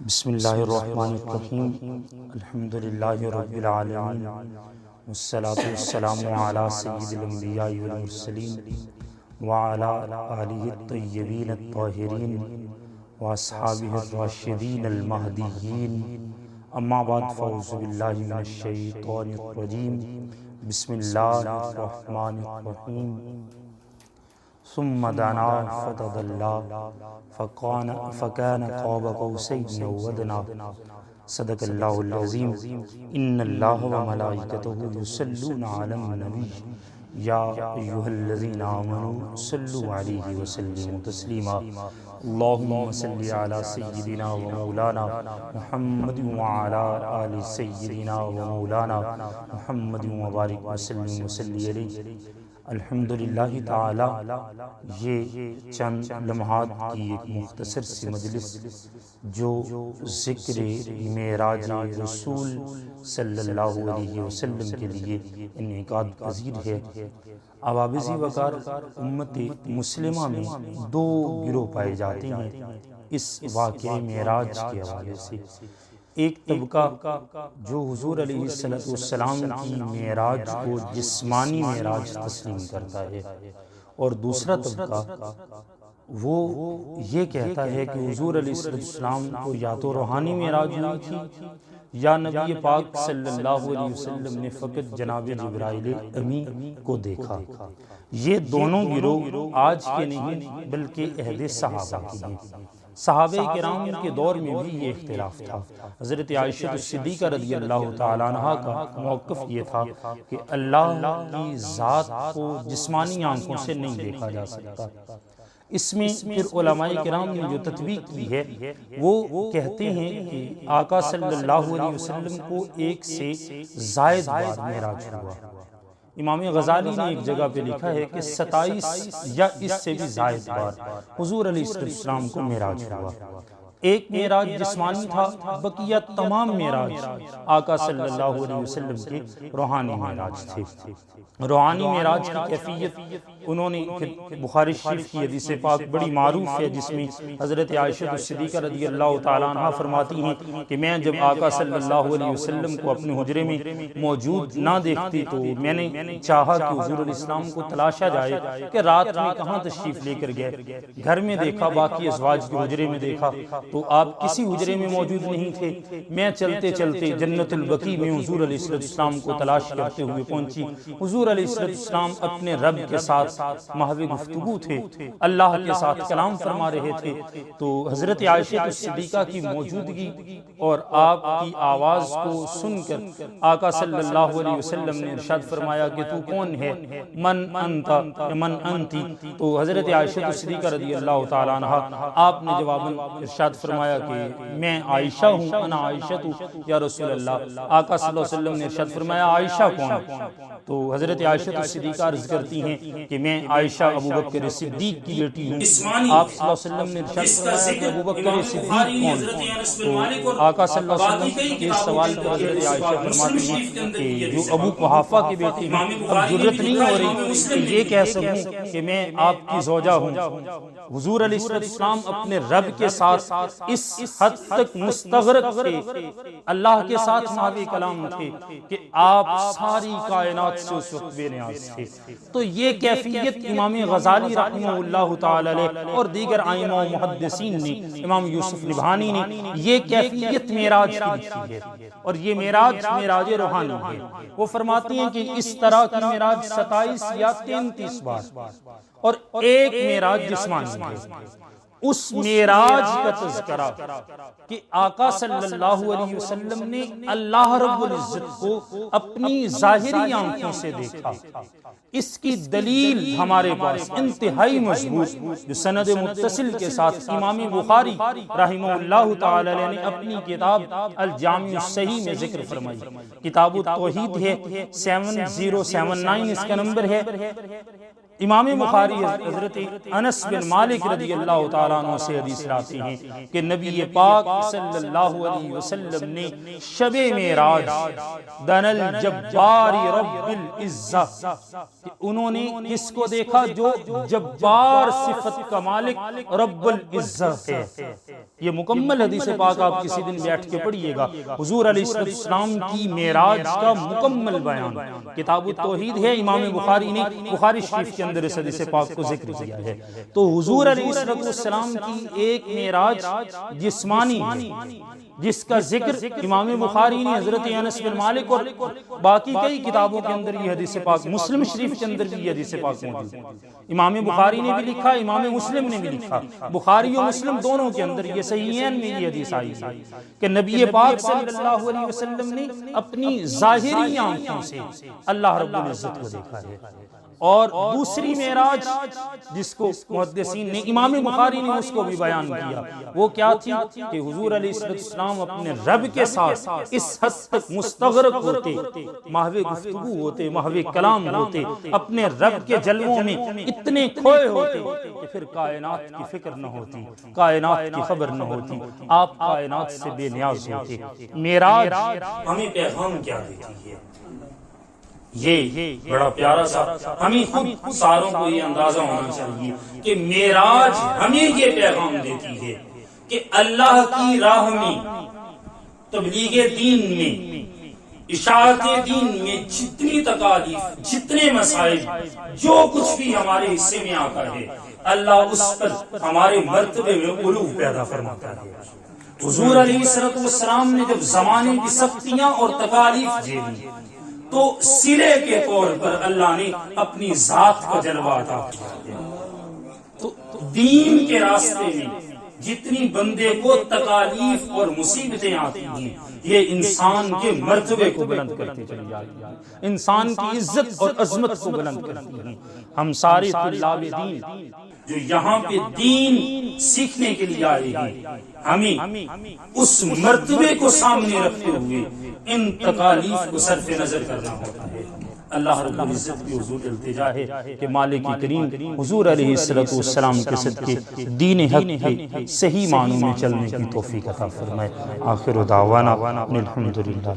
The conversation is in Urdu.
بسم اللہ الرحمن الرحیم الحمد للہ رب العالمین والصلاة والسلام علی سید الانبیاء والمرسلین وعلی آلہ الطیبین الطاہرین واصحابہ الراشدین المہدیین اما بعد فاعوذ باللہ من الشیطان الرجیم بسم اللہ الرحمن الرحیم ثم دنا فتدلى فكان قاب قوسين أو أدنى صدق الله العظيم إن الله وملائكته يصلون على النبي يا أيها الذين آمنوا صلوا عليه وسلموا تسليما اللهم صل على سيدنا ومولانا محمد وعلى آل سيدنا ومولانا محمد وبارك وسلم وصلي عليه الحمدللہ تعالی یہ چند لمحات کی ایک مختصر سی مجلس جو ذکر معراج رسول صلی اللہ علیہ وسلم کے لیے انعقاد پذیر ہے۔ عوابضی وقار امت مسلمہ میں دو گروہ پائے جاتے ہیں اس واقعہ معراج کے حوالے سے۔ ایک طبقہ جو حضور علیہ السلام کی معراج کو جسمانی معراج تسلیم کرتا ہے، اور دوسرا طبقہ وہ یہ کہتا ہے کہ حضور علیہ السلام کو یا تو روحانی معراج ہوئی تھی یا نبی پاک صلی اللہ علیہ وسلم نے فقط جناب جبرائیل امی کو دیکھا۔ یہ دونوں گروہ آج کے نہیں بلکہ عہد صحابہ کے ہیں۔ صحابہ کرام کے دور میں بھی یہ اختلاف تھا۔ حضرت عائشہ صدیقہ رضی اللہ تعالیٰ عنہ کا موقف یہ تھا کہ اللہ کی ذات کو جسمانی آنکھوں سے نہیں دیکھا جا سکتا۔ اس میں پھر علماء کرام نے جو تطبیق کی ہے وہ کہتے ہیں کہ آقا صلی اللہ علیہ وسلم کو ایک سے زائد بار معراج ہوا۔ امام غزالی نے ایک جگہ پہ لکھا ہے کہ 27 یا اس سے بھی زائد بار حضور علیہ السلام کو معراج ہوا۔ ایک معراج جسمانی تھا، بقیہ تمام معراج آقا صلی اللہ علیہ وسلم کے روحانی معراج تھے۔ روحانی معراج کی کیفیت انہوں نے بخاری شریف کی حدیث پاک بڑی معروف ہے جس میں حضرت عائشہ صدیقہ رضی اللہ تعالیٰ عنہ فرماتی ہیں کہ میں جب آقا صلی اللہ علیہ وسلم کو اپنے حجرے میں موجود نہ دیکھتی تو میں نے چاہا کہ حضور علیہ السلام کو تلاشا جائے کہ رات میں کہاں تشریف لے کر گئے۔ گھر میں دیکھا، باقی ازواج کے حجرے میں دیکھا تو آپ کسی حجرے میں موجود نہیں تھے۔ میں چلتے چلتے جنت البقیع میں حضور علیہ السلام کو تلاش کرتے ہوئے پہنچی۔ حضور علیہ السلام اپنے رب کے ساتھ محو گفتگو تھے، اللہ کے ساتھ کلام فرما رہے تھے، تو حضرت عائشہ صدیقہ کی موجودگی اور آپ کی آواز کو سن کر آقا صلی اللہ علیہ وسلم نے ارشاد فرمایا کہ تو کون ہے، من انت من انتی؟ تو حضرت عائشہ صدیقہ رضی اللہ تعالیٰ عنہ آپ نے جواباً ارشاد فرمایا کہ میں عائشہ ہوں، انا عائشہ یا رسول اللہ۔ آقا صلی اللہ علیہ وسلم نے ارشاد فرمایا عائشہ کون؟ تو حضرت عائشہ صدیقہ عرض کرتی ہیں کہ میں عائشہ ابو بکر صدیق کی بیٹی ہوں۔ آپ صلی اللہ علیہ وسلم نے ارشاد فرمایا کہ ابو بکر صدیق کون؟ تو آقا صلی اللہ علیہ وسلم کے اس سوال پر حضرت عائشہ فرماتی ہیں کہ جو ابو قحافہ کی بیٹی ہیں، اب جرت نہیں ہو رہی کہ یہ کہہ سکوں کہ میں آپ کی زوجہ ہوں۔ حضور علیہ السلام اپنے رب کے ساتھ اس حد تک مستغرق تھے، اللہ کے ساتھ محو کلام تھے کہ آپ ساری کائنات سے اس وقت بے نیاز تھے۔ تو یہ کیفیت امام غزالی رحمہ اللہ تعالی علیہ اور دیگر ائمہ و محدثین نے، امام یوسف نبہانی نے یہ کیفیت معراج کی لکھی ہے، اور یہ معراج معراج روحانی ہے۔ وہ فرماتی ہیں کہ اس طرح کی معراج 27 یا 33 بار اور ایک معراج جسمانی ہے۔ اس معراج کا تذکرہ کہ آقا صلی اللہ علیہ وسلم نے اللہ رب العزت کو اپنی ظاہری آنکھوں سے دیکھا، اس کی دلیل ہمارے پاس انتہائی مضبوط جو سند متصل کے ساتھ امام بخاری رحمہ اللہ تعالی نے اپنی کتاب الجامع الصحیح میں ذکر فرمائی۔ کتاب التوحید ہے، 7079 اس کا نمبر ہے۔ امام بخاری حضرت انس بن مالک رضی اللہ تعالیٰ عنہ سے حدیث لاتے ہیں کہ نبی پاک صلی اللہ علیہ وسلم نے شب معراج دن الجبار رب العزہ، انہوں نے کس کو دیکھا؟ جو جبار صفت کا مالک رب العزہ ہے۔ یہ مکمل حدیث پاک آپ کسی دن بیٹھ کے پڑھیے گا، حضور علیہ السلام کی معراج کا مکمل بیان کتاب التوحید ہے، امام بخاری نے بخاری شریف کے اندر اس حدیث پاک کو ذکر کیا ہے۔ تو حضور علیہ السلام کی ایک معراج جسمانی ہے جس کا ذکر امام بخاری نے حضرت انس بن مالک اور باقی کئی کتابوں کے اندر یہ حدیث پاک، مسلم شریف کے اندر بھی یہ حدیث پاک موجود ہے۔ امام بخاری نے بھی لکھا، امام مسلم نے بھی لکھا، بخاری و مسلم دونوں کے اندر یہ صحیحین میں یہ حدیث آئی ہے کہ نبی پاک صلی اللہ علیہ وسلم نے اپنی ظاہری آنکھوں سے اللہ رب العزت کو دیکھا ہے۔ اور دوسری معراج جس کو محدثین نے، امام بخاری نے اس کو بھی بیان کیا، وہ کیا تھی کہ حضور علیہ السلام اپنے رب کے ساتھ اس حد تک مستغرق ہوتے، محو گفتگو ہوتے، محو کلام ہوتے، اپنے رب کے جلووں میں اتنے کھوئے ہوتے کہ پھر کائنات کی فکر نہ ہوتی، کائنات کی خبر نہ ہوتی، آپ کائنات سے بے نیاز ہوتے۔ معراج ہمیں پیغام کیا دیتی ہے؟ یہ بڑا پیارا سا، ہمیں خود ساروں کو یہ اندازہ ہونا چاہیے کہ معراج ہمیں یہ پیغام دیتی ہے کہ اللہ کی راہ میں، تبلیغ دین میں، اشاعت دین میں جتنی تکالیف، جتنے مسائل، جو کچھ بھی ہمارے حصے میں آتا ہے، اللہ اس پر ہمارے مرتبے میں علو پیدا فرماتا ہے۔ حضور علیہ السلام نے جب زمانے کی سختیاں اور تکالیف جھیلی تو سلے کے طور پر اللہ نے اپنی ذات کا جلوہ عطا کیا۔ تو دین کے راستے میں جتنی بندے کو تکالیف اور مصیبتیں آتی ہیں، یہ انسان کے مرتبے کو بلند کرتی چلی جاتی ہیں، انسان کی عزت اور عظمت کو بلند کرتی ہیں۔ ہم سارے طلاب دین جو یہاں پہ دین سیکھنے کے لیے آئے ہیں، ہمیں اس مرتبے کو سامنے رکھتے ہوئے ان تکالیف کو صرف نظر کرنا ہوتا ہے۔ اللہ رب العزت کی حضور التجا ہے کہ مالک کریم حضور علیہ السلام کے صدقے دین حق کے صحیح معنوں میں چلنے کی توفیق عطا فرمائے۔ آخر دعوانا الحمدللہ۔